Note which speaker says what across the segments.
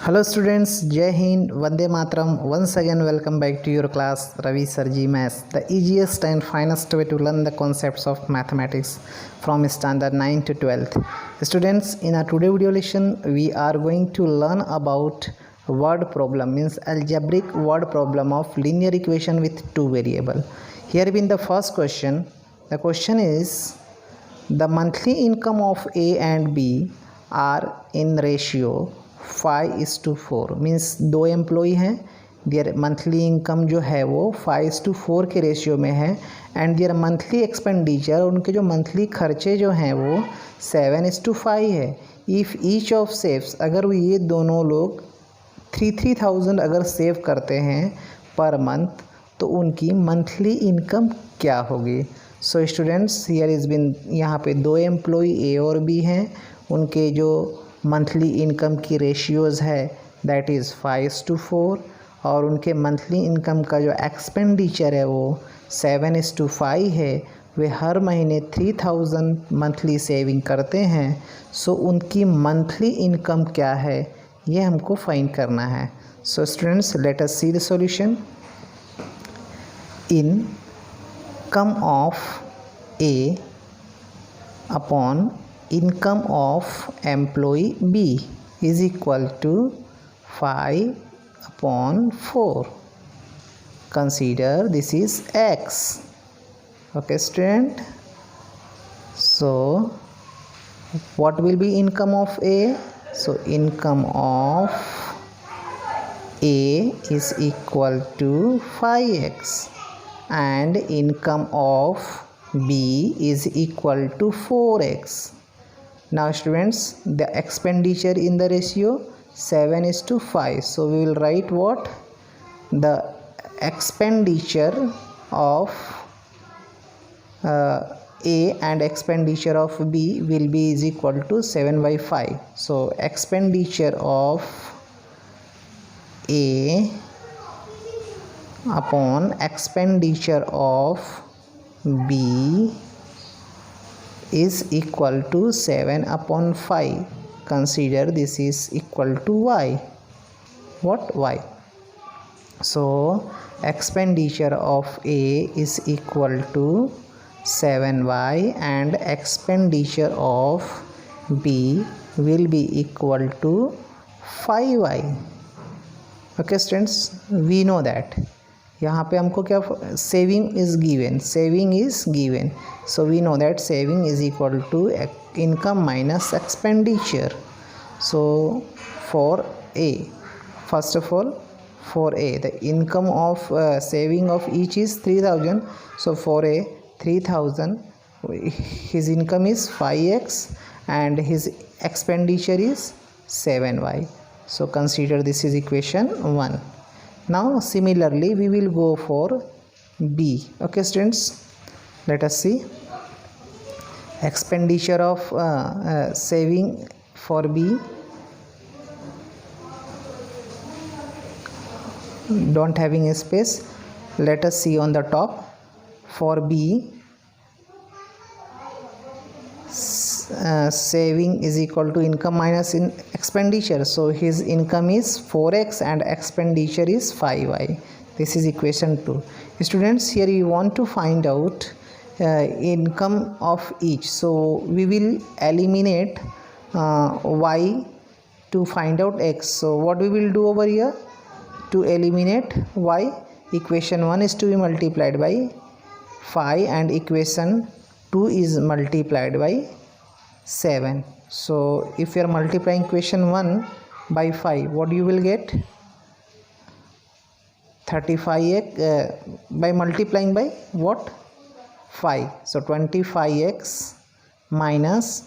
Speaker 1: Hello students, Jai Hind, Vande Mataram. Once again welcome back to your class Ravisirjee Maths, the easiest and finest way to learn the concepts of mathematics from standard 9 to 12th. Students, in our today video lesson we are going to learn about word problem, means algebraic word problem of linear equation with two variable. Here in the first question, the question is the monthly income of A and B are in ratio 5:4, means दो employee हैं, there monthly income जो है वो 5:4 के ratio में है and there monthly expenditure, उनके जो मंथली खर्चे जो हैं वो 7:5 है. इफ़ ईच ऑफ सेव्स, अगर ये दोनों लोग 3,000 अगर सेव करते हैं पर मंथ तो उनकी मंथली इनकम क्या होगी. So students, here is been, यहाँ पे दो एम्प्लॉई ए और बी हैं, उनके जो मंथली इनकम की रेशियोज़ है दैट इज़ 5:4 और उनके मंथली इनकम का जो एक्सपेंडिचर है वो 7:5 है. वे हर महीने 3,000 मंथली सेविंग करते हैं. सो उनकी मंथली इनकम क्या है ये हमको फाइंड करना है. So students, let us see the solution. Income of A upon income of employee B is equal to 5/4. Consider this is X. Okay student, so what will be income of A? So income of A is equal to 5x and income of B is equal to 4x. Now students, the expenditure in the ratio 7:5, so we will write what? The expenditure of A and expenditure of B will be is equal to 7/5. So expenditure of A upon expenditure of B is equal to 7/5. Consider this is equal to y. What? Y. So expenditure of A is equal to 7y and expenditure of B will be equal to 5y. Okay students, we know that यहाँ पे हमको क्या, saving is given, so we know that saving is equal to income minus expenditure. So for a, first of all for a the income of saving of each is 3,000. So for a 3,000, his income is 5x and his expenditure is 7y. So consider this is equation 1. Now similarly we will go for B. Okay students, let us see. Expenditure of saving for B, don't having a space, let us see on the top. For B, saving is equal to income minus in expenditure, so his income is 4x and expenditure is 5y. This is equation 2. Students, here you want to find out income of each, so we will eliminate y to find out x. So what we will do over here to eliminate y? Equation 1 is to be multiplied by 5 and equation 2 is multiplied by 7. So if you are multiplying equation 1 by 5, what you will get? 35x by multiplying by what? 5. So 25x minus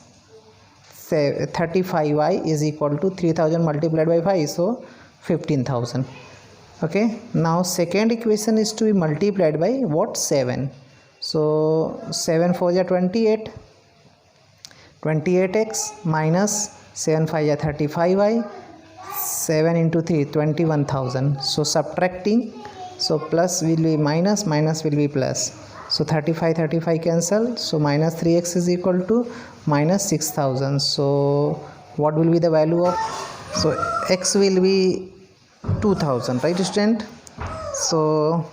Speaker 1: 35y is equal to 3,000 multiplied by 5, so 15,000. Okay, now second equation is to be multiplied by what? 7. So 7 4 is 28, 28x minus 7 5 is 35y, 7 into 3 21,000. So subtracting, so plus will be minus, minus will be plus, so 35 cancel, so minus 3x is equal to minus 6,000. So what will be the value of So x will be 2000, right student? So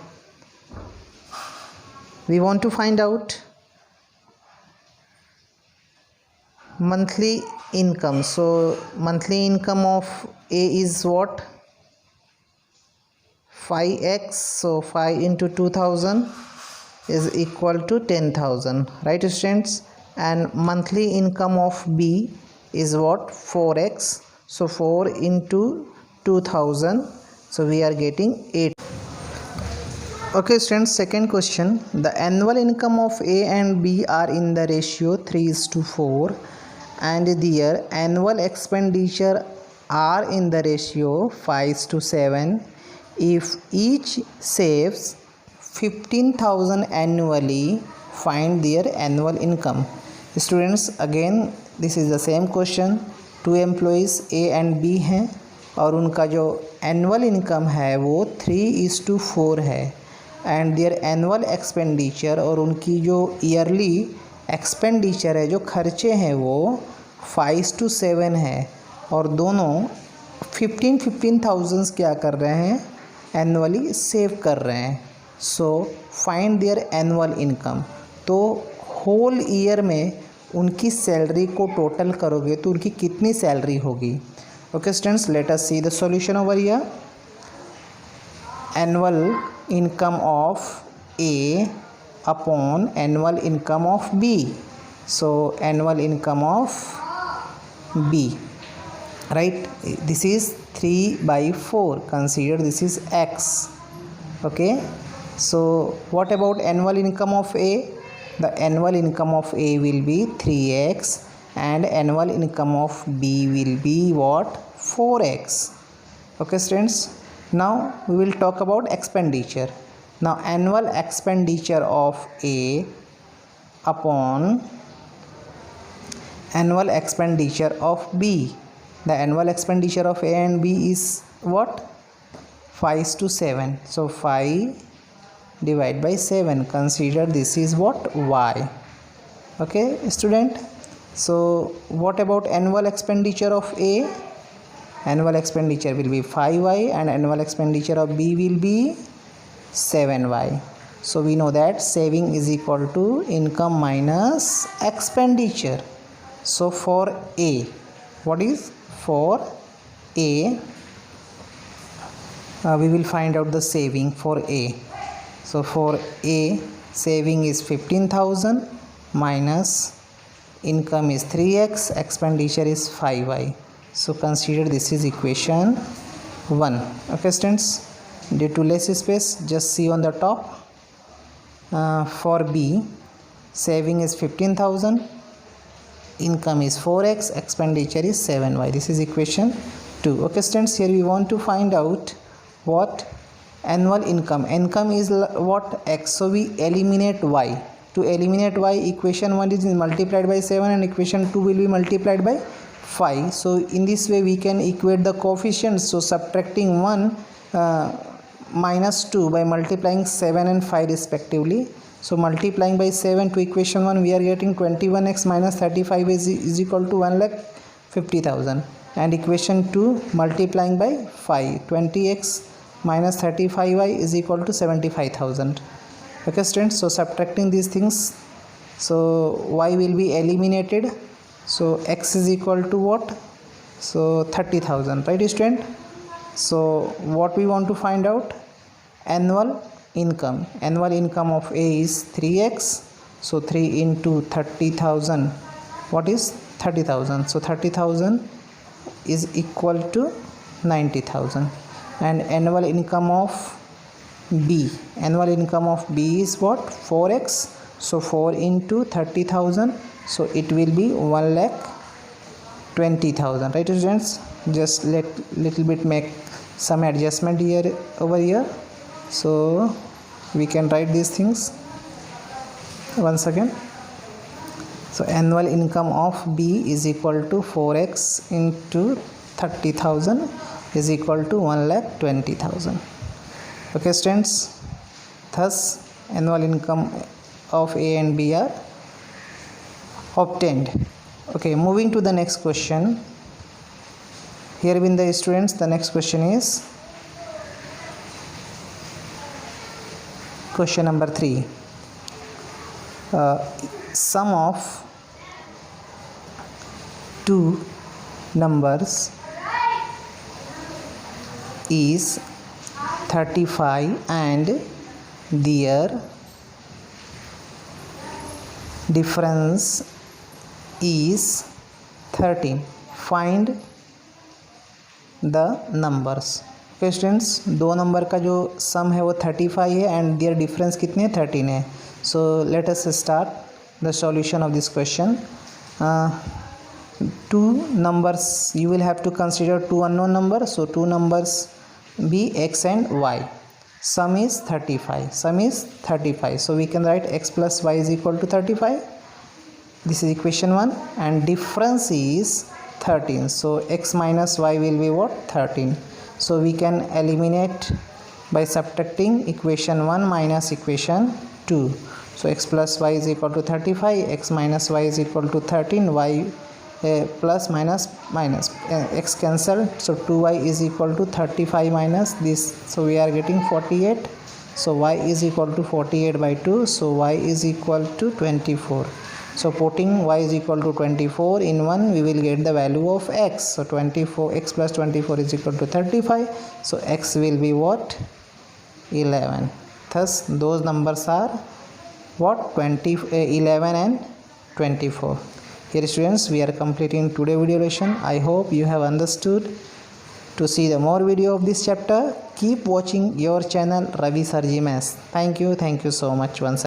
Speaker 1: we want to find out monthly income. So monthly income of A is what? 5x. So 5 into 2000 is equal to 10,000, right students? And monthly income of B is what? 4x. So 4 into 2000, so we are getting 8. Okay students, second question. The annual income of A and B are in the ratio 3:4 and their annual expenditure are in the ratio 5:7. If each saves 15,000 annually, find their annual income. Students, again this is the same question. Two employees A and B हैं और उनका जो annual income है वो 3:4 है and there annual expenditure और उनकी जो ईयरली एक्सपेंडिचर है, जो खर्चे हैं, वो 5:7 है और दोनों 15,000 क्या कर रहे हैं? एनुअली सेव कर रहे हैं. So find there annual income. तो होल ईयर में उनकी सैलरी को टोटल करोगे तो उनकी कितनी सैलरी होगी? Okay students, let us see the solution over here. Annual income of A upon annual income of B. So annual income of B, right, this is 3/4. Consider this is x. Okay, so what about annual income of A? The annual income of A will be 3x and annual income of B will be what? 4x. Okay students, now we will talk about expenditure. Now annual expenditure of A upon annual expenditure of B. The annual expenditure of A and B is what? 5:7. So 5 divided by 7. Consider this is what? Y. Okay student, so what about annual expenditure of A? Annual expenditure will be 5y and annual expenditure of B will be 7y. So we know that saving is equal to income minus expenditure. So for A, what is for A? We will find out the saving for A. So for A, saving is 15,000 minus income is 3x, expenditure is 5y. So consider this is equation 1. Okay students, due to less space, just see on the top. For B, saving is 15,000, income is 4x, expenditure is 7y. This is equation 2. Okay students, here we want to find out what? Annual income. Income is what? X. So we eliminate y. To eliminate y, equation 1 is multiplied by 7 and equation 2 will be multiplied by 5. So in this way we can equate the coefficients. So subtracting 1 minus 2 by multiplying 7 and 5 respectively. So multiplying by 7 to equation 1, we are getting 21x minus 35 is equal to 1,50,000. And equation 2 multiplying by 5, 20x minus 35y is equal to 75,000. Okay students, so subtracting these things, so y will be eliminated. So x is equal to what? So 30,000, right student? So what we want to find out? Annual income. Annual income of A is 3x. So 3 into 30,000, what is 30,000? So 30,000 is equal to 90,000. And annual income of B, annual income of B is what? 4x. So 4 into 30,000, so it will be 1,20,000, right students? Just let little bit make some adjustment here over here, so we can write these things once again. So annual income of B is equal to 4x into 30,000 is equal to 1,20,000. Okay students, thus annual income of A and B are obtained. Okay, moving to the next question. Here in the students, the next question is question number 3. Sum of two numbers is 35 and their difference is 13. Find the numbers. Okay students, दो number का जो सम है वो 35 है and there difference कितने है 13 है. So let us start the solution of this question. Two numbers you will have to consider two unknown numbers, so two numbers be x and y. Sum is 35, so we can write x plus y is equal to 35. This is equation 1 and difference is 13, so x minus y will be what? 13. So we can eliminate by subtracting equation 1 minus equation 2. So x plus y is equal to 35, x minus y is equal to 13, y plus minus x cancelled, so 2y is equal to 35 minus this, so we are getting 48. So y is equal to 48 by 2, so y is equal to 24. So putting y is equal to 24 in 1, we will get the value of x. So 24, x plus 24 is equal to 35, so x will be what? 11. Thus those numbers are what? 11 and 24. Here students, we are completing today video lesson. I hope you have understood. To see the more video of this chapter, keep watching your channel Ravisirjee Maths. Thank you so much once again.